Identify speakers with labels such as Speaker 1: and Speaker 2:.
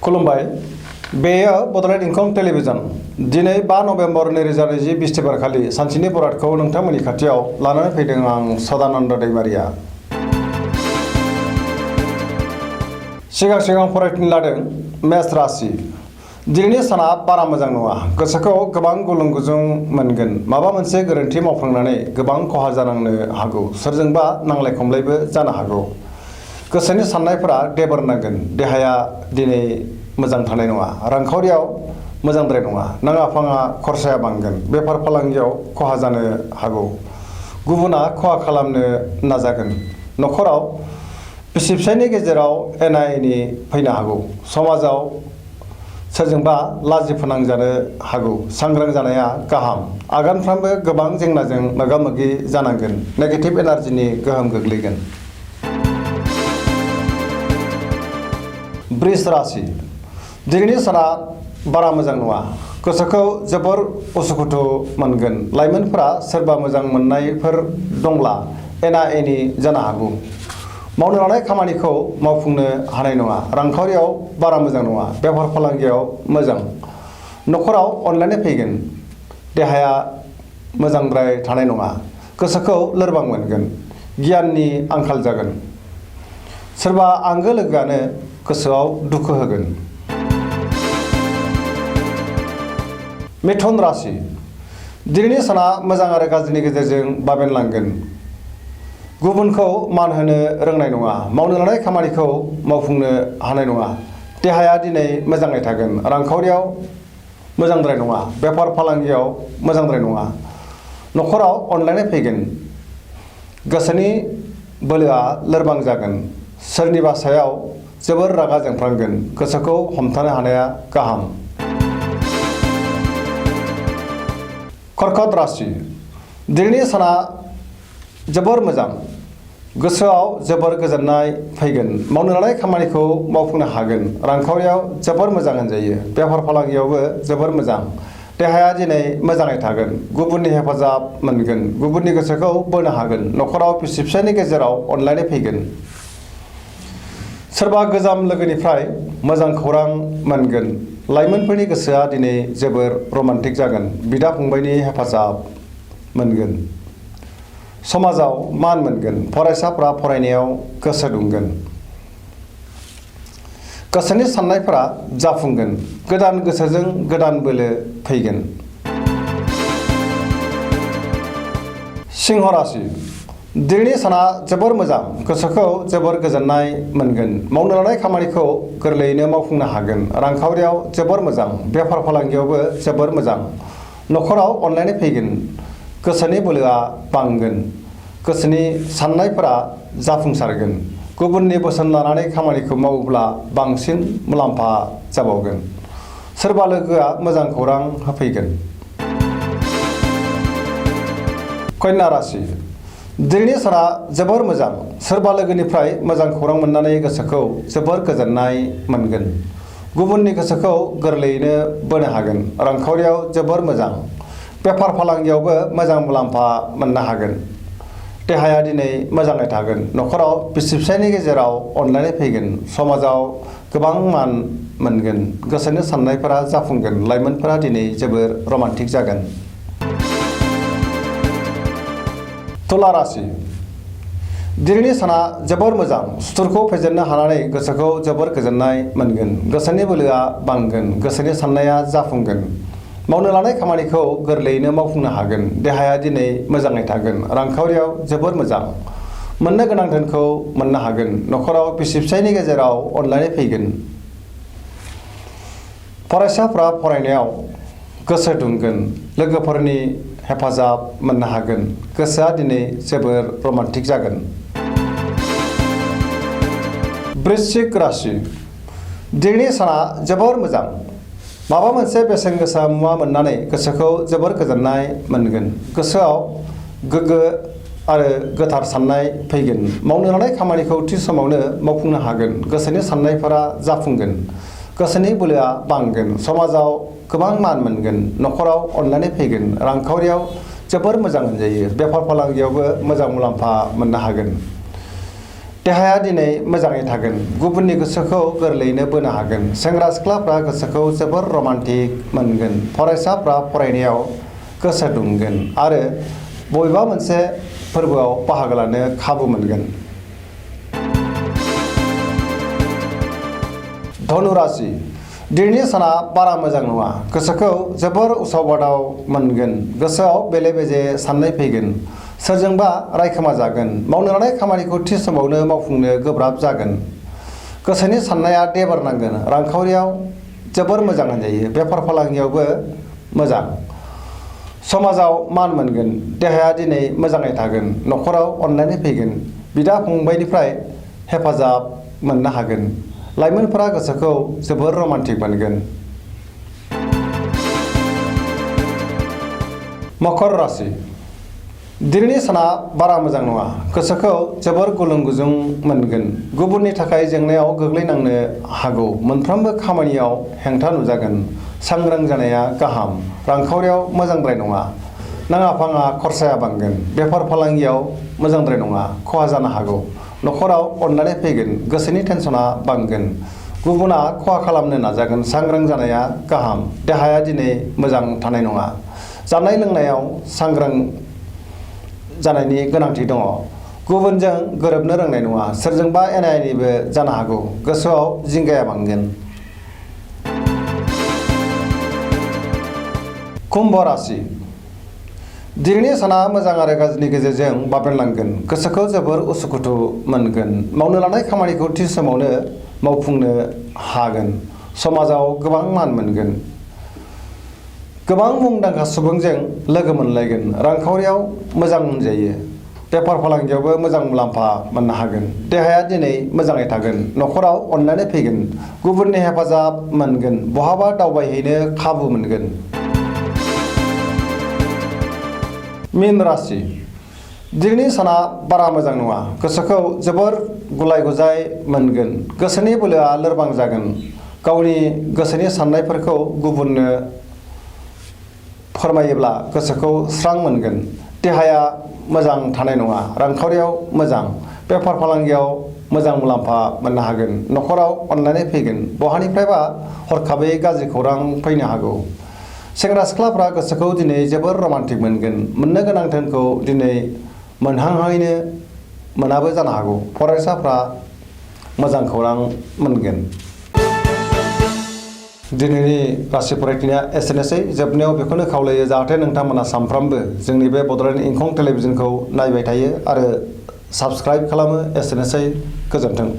Speaker 1: खुलुमबाय बेयो बड'लेण्ड इंखं टेलिभिजन दिनै 5 नभेम्बर 2020 बिस्तिबार खालि सानसेनि बरादखौ नोंथांमोननि खाथियाव लानानै फैदों आं सदानन्द दैमारिया। सिगां फरायफिन लादों मेष राशि। दिनैनि साना बारा मोजां नङा। गोसोखौ गोबां गुलुं गुजुं मोनगोन। माबा मोनसे गोरोन्थि मावफ्लांनानै गोबां खहा जानांनो हागौ। सोरजोंबा नांलाय खमलायबो जानो हागौ। गोसोनि साननायफोरा देबर नांगोन। देहाया दिनै मोजां थानाय नङा। रांखावरियाव मोजांद्राय नङा। नाङा फाङा खरसाया बांगोन। बेफार फालांगियाव खहा जानो हागौ। गुबुना खहा खालामनो नाजागोन। न'खराव बिसि फिसायनि गेजेराव एना एनि फैनो हागौ। समाजाव सोरजोंबा लाजि फोनांजानो हागौ। सांग्रां जानाया गाहाम। आगानफ्रामबो गोबां जेंनाजों मोगा मोगि जानांगोन। नेगेटिभ एनार्जिनि गोहोम गोग्लैगोन। वृष राशि। दिनैनि साना बारा मोजां नङा। गोसोखौ जोबोर उसुखुथु मोनगोन। लाइमोनफोरा सोरबा मोजां मोननायफोर दंब्ला एना एनि जानो हागौ। मावनो लानाय खामानिखौ मावफुंनो हानाय नङा। रांखावरियाव बारा मोजां नङा। बेफार फालांगियाव मोजां। न'खराव अनलायनाय फैगोन। देहाया मोजांद्राय थानाय नङा। गोसोखौ लोरबां मोनगोन। गियाननि आंखाल जागोन। सोरबा आंगो लोगोआनो गोसोआव दुखु होगोन। मिथुन राशि। दिनैनि साना मोजां आरो गाज्रिनि गेजेरजों बाबेनलांगोन। गुबुनखौ मान होनो रोंनाय नङा। मावनो लानाय खामानिखौ मावफुंनो हानाय नङा। देहाया दिनै मोजाङै थागोन। रांखावरियाव मोजांद्राय नङा। बेफार फालांगियाव मोजांद्राय नङा। न'खराव अनलायनाय फैगोन। गोसोनि बोलोआ लोरबां जागोन। सोरनिबा सायाव जोबोर रागा जोंफ्लांगोन। गोसोखौ हमथानो हानाया गाहाम। कर्कट राशि। दिनैनि साना जोबोर मोजां। गोसोआव जोबोर गोजोननाय फैगोन। मावनो लानाय खामानिखौ मावफुंनो हागोन। रांखावरियाव जोबोर मोजां होनजायो। बेफार फालांगियावबो जोबोर मोजां। देहाया दिनै मोजाङै थागोन। गुबुननि हेफाजाब मोनगोन। गुबुननि गोसोखौ बोनो हागोन। न'खराव बिसि फिसायनि गेजेराव अनलायनाय फैगोन। सोरबा गोजाम लोगोनिफ्राय मोजां खौरां मोनगोन। लाइमोनफोरनि गोसोआ दिनै जोबोर रमान्टिक जागोन। बिदा फंबायनि हेफाजाब मोनगोन। समाजाव मान मोनगोन। फरायसाफ्रा फरायनायाव गोसो दुंगोन। गोसोनि साननायफोरा जाफुंगोन। गोदान गोसोजों गोदान बोलो फैगोन। सिंह राशि। दिनैनि साना जोबोर मोजां। गोसोखौ जोबोर गोजोननाय मोनगोन। मावनो लानाय खामानिखौ गोरलैयैनो मावफुंनो हागोन। रांखावरियाव जोबोर मोजां। बेफार फालांगियावबो जोबोर मोजां। न'खराव अनलायनाय फैगोन। गोसोनि बोलोआ बांगोन। गोसोनि साननायफोरा जाफुंसारगोन। गुबुननि बोसोन लानानै खामानिखौ मावोब्ला बांसिन मुलाम्फा जाबावगोन। सोरबा लोगोआ मोजां खौरां होफैगोन। कन्या राशि। दिनैनि साना जोबोर मोजां। सोरबा लोगोनिफ्राय मोजां खौरां मोननानै गोसोखौ जोबोर गोजोननाय मोनगोन। गुबुननि गोसोखौ गोरलैयैनो बोनो हागोन। रांखावरियाव जोबोर मोजां। बेफार फालांगियावबो मोजां मुलाम्फा मोननो हागोन। देहाया दिनै मोजाङै थागोन। न'खराव बिसि फिसायनि गेजेराव अनलायनाय फैगोन। समाजाव गोबां मान मोनगोन। गोसोनि साननायफोरा जाफुंगोन। लाइमोनफोरा दिनै जोबोर रमान्टिक जागोन। तुला राशि। दिनैनि साना जोबोर मोजां। सुथुरखौ फेजेननो हानानै गोसोखौ जोबोर गोजोननाय मोनगोन। गोसोनि बोलोआ बांगोन। गोसोनि साननाया जाफुंगोन। मावनो लानाय खामानिखौ गोरलैयैनो मावफुंनो हागोन। देहाया दिनै मोजाङै थागोन। रांखावरियाव जोबोर मोजां। मोननो गोनां धोनखौ मोननो हागोन। न'खराव बिसि फिसायनि गेजेराव अनलायनाय फैगोन। फरायसाफ्रा फरायनायाव गोसो दुंगोन। लोगोफोरनि हेफाजाब मोननो हागोन। गोसोआ दिनै जोबोर रमान्टिक जागोन। वृश्चिक राशि। दिनैनि साना जोबोर मोजां। माबा मोनसे बेसेन गोसा मुवा मोननानै गोसोखौ जोबोर गोजोननाय मोनगोन। गोसोआव गोग्गो आरो गोथार साननाय फैगोन। मावनो लानाय खामानिखौ थि समावनो मावफुंनो हागोन। गोसोनि साननायफोरा जाफुंगोन। गोसोनि बोलोआ बांगोन। समाजाव गोबां मान मोनगोन। न'खराव अनलायनाय फैगोन। रांखावरियाव जोबोर मोजां होनजायो। बेफार फालांगियावबो मोजां मुलाम्फा मोननो हागोन। देहाया दिनै मोजाङै थागोन गुबुननि गोसोखौ गोरलैयैनो बोनो हागोन सेंग्रा सिख्लाफ्रा गोसोखौ जोबोर रमान्टिक मोनगोन फरायसाफ्रा फरायनायाव गोसो दुंगोन आरो बबेबा मोनसे फोरबोआव बाहागो लानो खाबु मोनगोन। धनु राशि दिनैनि साना बारा मोजां नङा गोसोखौ जोबोर उसाव बादाव मोनगोन गोसोआव बेले बेजे साननाय फैगोन सोरजोंबा रायखोमा जागोन मावनो लानाय खामानिखौ थि समावनो मावफुंनो गोब्राब जागोन गोसोनि साननाया देबार नांगोन रांखावरियाव जोबोर मोजां होनजायो बेफार फालांगियावबो मोजां समाजाव मान मोनगोन देहाया दिनै मोजाङै थागोन न'खराव अनलायनाय फैगोन बिदा फंबायनिफ्राय हेफाजाब मोननो हागोन लाइमोनफोरा गोसोखौ जोबोर रमान्टिक मोनगोन। मकर राशि दिनैनि साना बारा मोजां नङा गोसोखौ जोबोर गुलुं गुजुं मोनगोन गुबुननि थाखाय जेंनायाव गोग्लैनांनो हागौ मोनफ्रोमबो खामानियाव हेंथा नुजागोन सांग्रां जानाया गाहाम रांखावरियाव मोजांद्राय नङा नाङा फाङा खरसाया बांगोन बेफार फालांगियाव मोजांद्राय नङा खहा जानो हागौ न'खराव अनलायनाय फैगोन गोसोनि टेनसना बांगोन गुबुना खहा खालामनो नाजागोन सांग्रां जानाया गाहाम देहाया दिनै मोजां थानाय नङा जानाय लोंनायाव सांग्रां जानायनि गोनांथि दङ गुबुनजों गोरोबनो रोंनाय नङा सोरजोंबा एना एनिबो जानो हागौ गोसोआव जिंगाया बांगोन। कुम्भ राशि दिनैनि साना मोजां आरो गाज्रिनि गेजेरजों बाबेनलांगोन गोसोखौ जोबोर उसुखुथु मोनगोन मावनो लानाय खामानिखौ थि समावनो मावफुंनो हागोन समाजाव गोबां मान मोनगोन गोबां मुंदांखा सुबुंजों लोगो मोनलायगोन रांखावरियाव मोजां होनजायो बेफार फालांगियावबो मोजां मुलाम्फा मोननो हागोन देहाया दिनै मोजाङै थागोन न'खराव अनलायनाय फैगोन गुबुननि हेफाजाब मोनगोन बहाबा दावबायहैनो खाबु मोनगोन। मीन राशि दिनैनि साना बारा मोजां नङा गोसोखौ जोबोर गुलाय गुजाय मोनगोन गोसोनि बोलोआ लोरबां जागोन गावनि गोसोनि साननायफोरखौ गुबुननो फोरमायोब्ला गोसोखौ स्रां मोनगोन देहाया मोजां थानाय नङा रांखावरियाव मोजां बेफार फालांगियाव मोजां मुलाम्फा मोननो हागोन न'खराव अनलायनाय फैगोन बहानिफ्रायबा हरखाबै गाज्रि खौरां फैनो हागौ सेंग्रा सिख्लाफ्रा गोसोखौ दिनै जोबोर रमान्टिक मोनगोन मोननो गोनां धोनखौ दिनै मोनहांहाङैनो मोनाबो जानो हागौ फरायसाफ्रा मोजां खौरां मोनगोन। दिनैनि राशि फरायथिनाया एसेनोसै जोबनायाव बेखौनो खावलायो जाहाथे नोंथांमोना सानफ्रामबो जोंनि बे बड'लेण्ड इंखं टेलिभिजनखौ नायबाय थायो आरो साबस्क्राइब खालामो एसेनोसै गोजोन्थों।